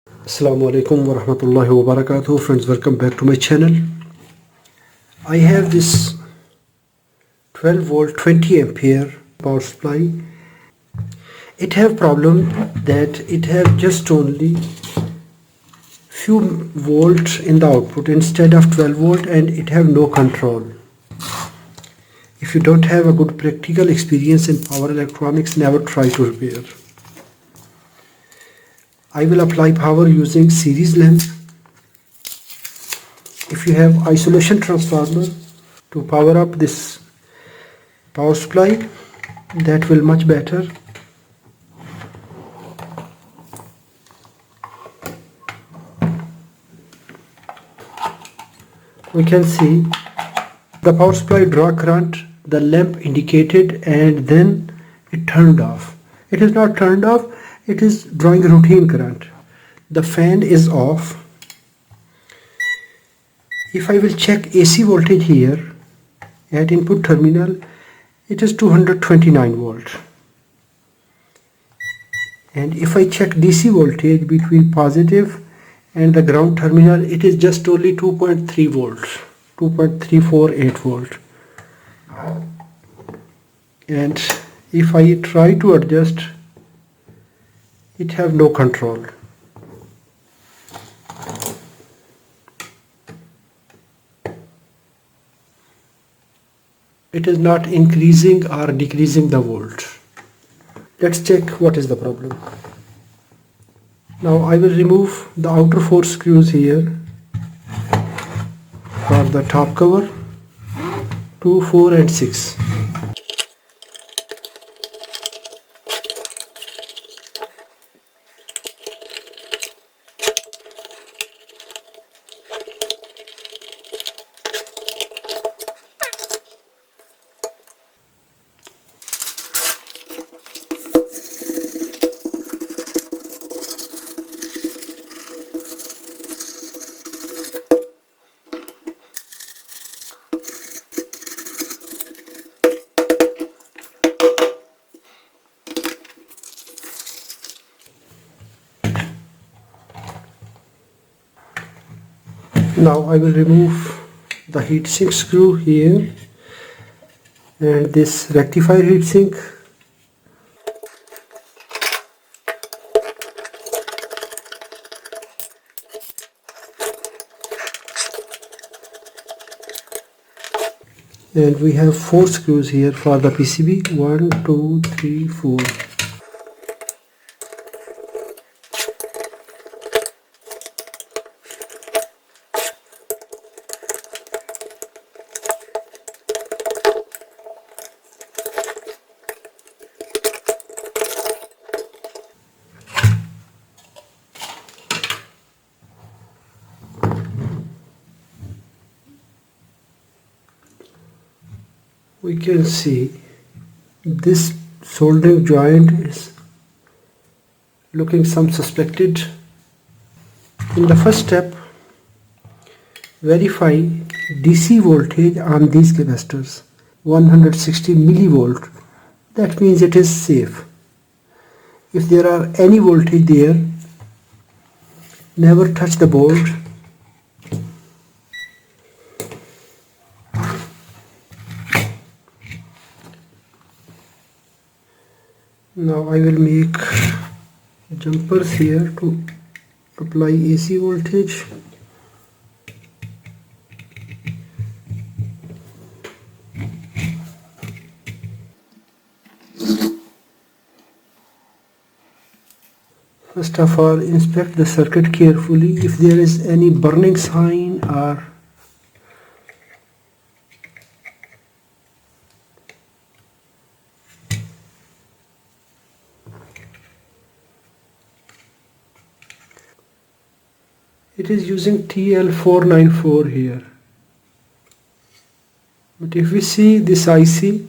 Assalamu alaikum wa rahmatullahi wa barakatuh. Friends, welcome back to my channel. I have this 12 volt 20 ampere power supply. It have problem that it have just only few volts in the output instead of 12 volt, and it have no control. If you don't have a good practical experience in power electronics, never try to repair. I will apply power using series lamp. If you have isolation transformer to power up this power supply, that will much better. We can see the power supply draw current, the lamp indicated, and then it turned off. It is not turned off, it is drawing routine current. The fan is off. If I will check AC voltage here at input terminal, it is 229 volt. And if I check DC voltage between positive and the ground terminal, it is just only 2.3 volts, 2.348 volt. And if I try to adjust, it have no control. It is not increasing or decreasing the volt. Let's check what is the problem. Now I will remove the outer 4 screws here for the top cover, 2, 4 and 6. Now I will remove the heatsink screw here and this rectifier heatsink. And we have 4 screws here for the PCB. 1, 2, 3, 4. We can see this soldering joint is looking some suspected. In the first step, verify DC voltage on these capacitors, 160 millivolt. That means it is safe. If there are any voltage there, never touch the board. Now I will make jumpers here to apply AC voltage. First of all, inspect the circuit carefully. If there is any burning sign or it is using TL494 here. But if we see this IC,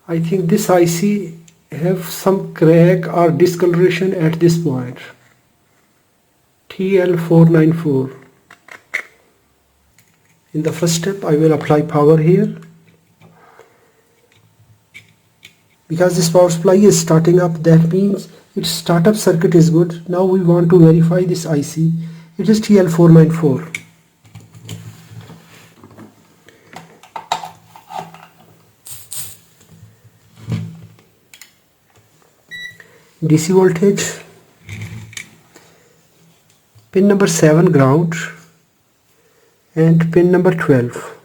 I think this IC have some crack or discoloration at this point. TL494. In the first step, I will apply power here. Because this power supply is starting up, that means its startup circuit is good. Now we want to verify this IC. It is TL494. DC voltage, pin number 7 ground, and pin number 12,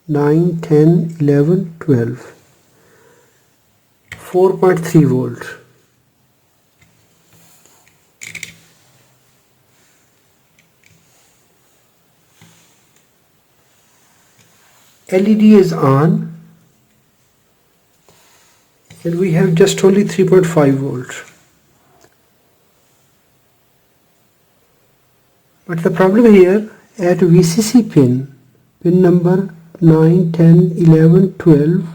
9, 10, 11, 12, 4.3 volt. LED is on, and we have just only 3.5 volt. But the problem here, at VCC pin number 9, 10, 11, 12,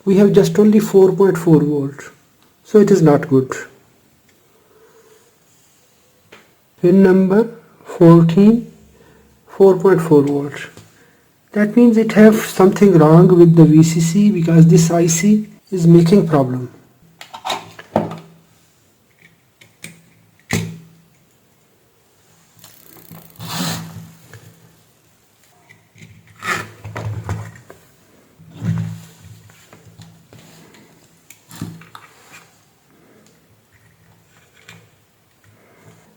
we have just only 4.4 volt. So it is not good. Pin number 14, 4.4 volt. That means it have something wrong with the VCC, because this IC is making problem.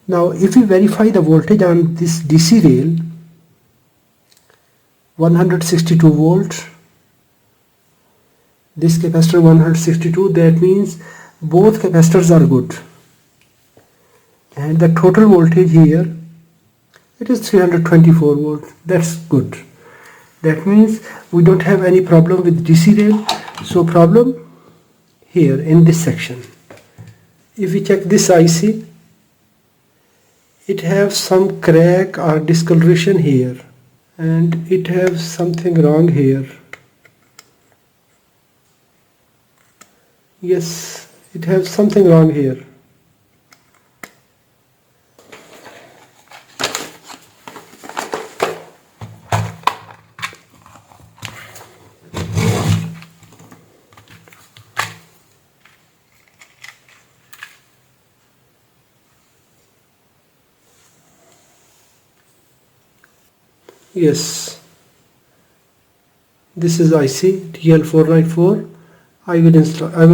Now if we verify the voltage on this DC rail, 162 volt, this capacitor 162, that means both capacitors are good, and the total voltage here, it is 324 volt. That's good. That means we don't have any problem with DC rail. So problem here in this section. If we check this IC, it has some crack or discoloration here, and it has something wrong here. Yes, it has something wrong here. Yes, this is IC TL494. I will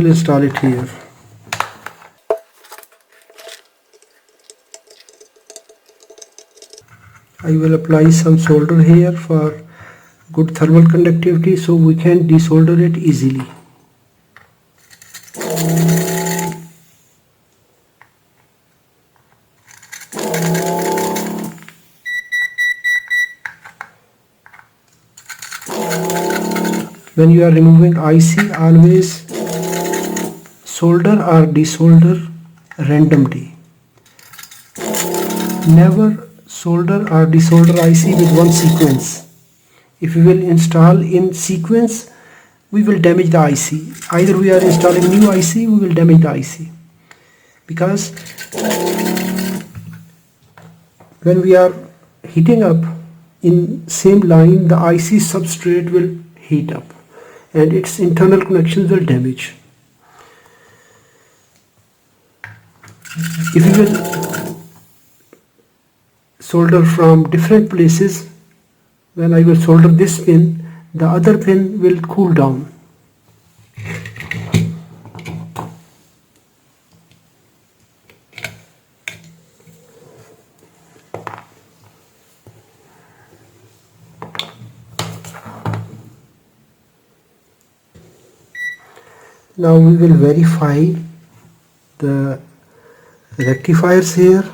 install it here. I will apply some solder here for good thermal conductivity, so we can desolder it easily. When you are removing IC, always solder or desolder randomly. Never solder or desolder IC with one sequence. If we will install in sequence, we will damage the IC. Either we are installing new IC, we will damage the IC. Because when we are heating up in same line, the IC substrate will heat up and its internal connections will damage. If we will solder from different places, when I will solder this pin, the other pin will cool down. Now we will verify the rectifiers here.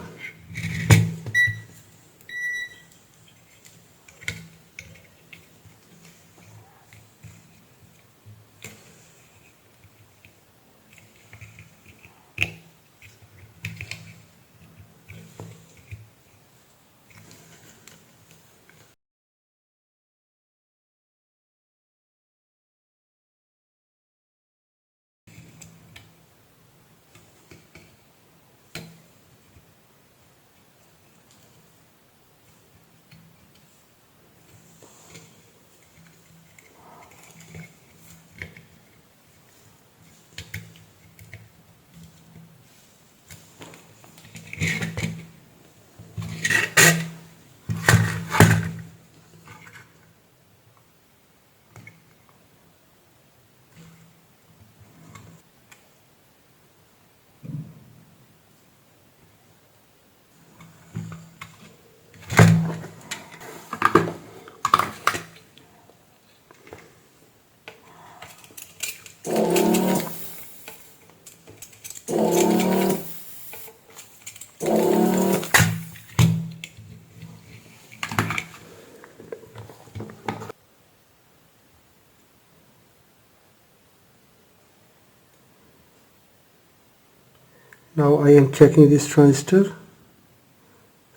Now I am checking this transistor,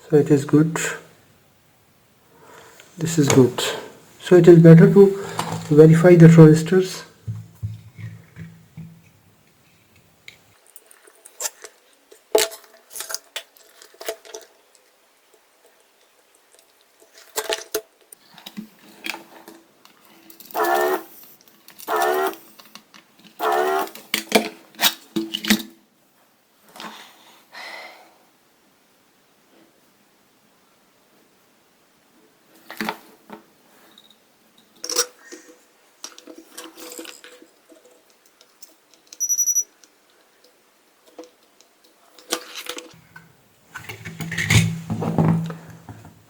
so it is good. This is good. So it is better to verify the transistors.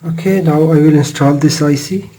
Okay, now I will install this IC.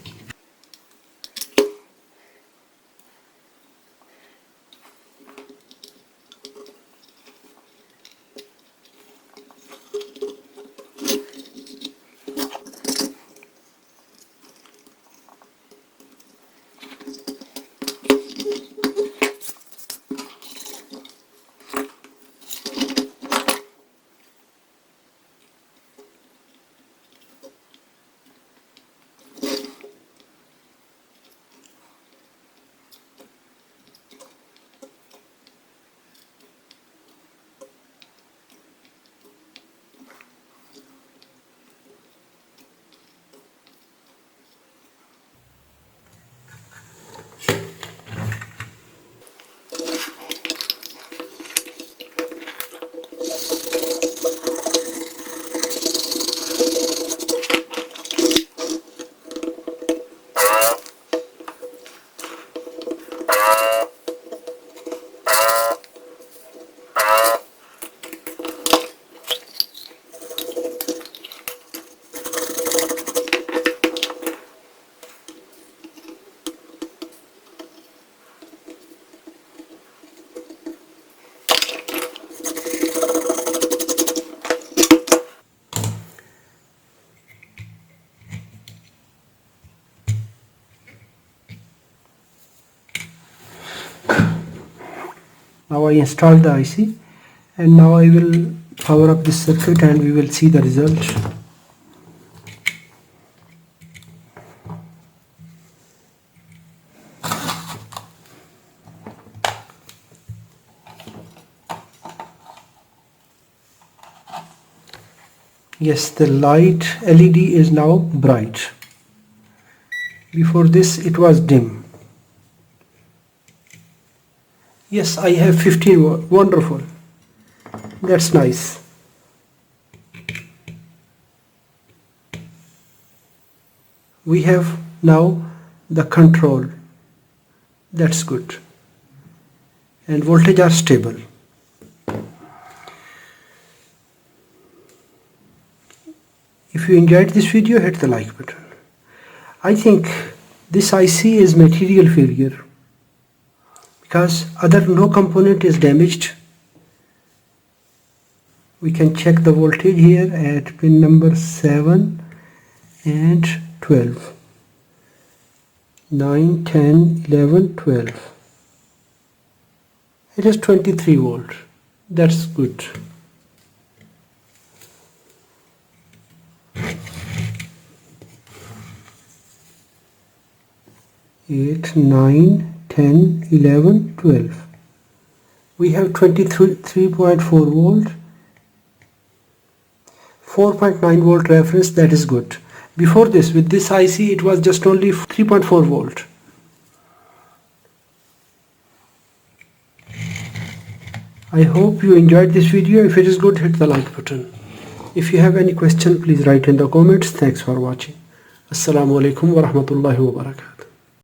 Now I installed the IC, and now I will power up this circuit and we will see the result. Yes, the light LED is now bright. Before this it was dim. Yes, I have 15 watt. Wonderful. That's nice. We have now the control. That's good. And voltage are stable. If you enjoyed this video, hit the like button. I think this IC is material failure, because no component is damaged. We can check the voltage here at pin number 7 and 12. 9, 10, 11, 12. It is 23 volt. That's good. Eight, 9, 10, 11, 12. We have 23.4 volt, 4.9 volt reference. That is good. Before this, with this IC, it was just only 3.4 volt. I hope you enjoyed this video. If it is good, hit the like button. If you have any question, please write in the comments. Thanks for watching. Assalamu alaikum wa rahmatullahi wa barakatuh.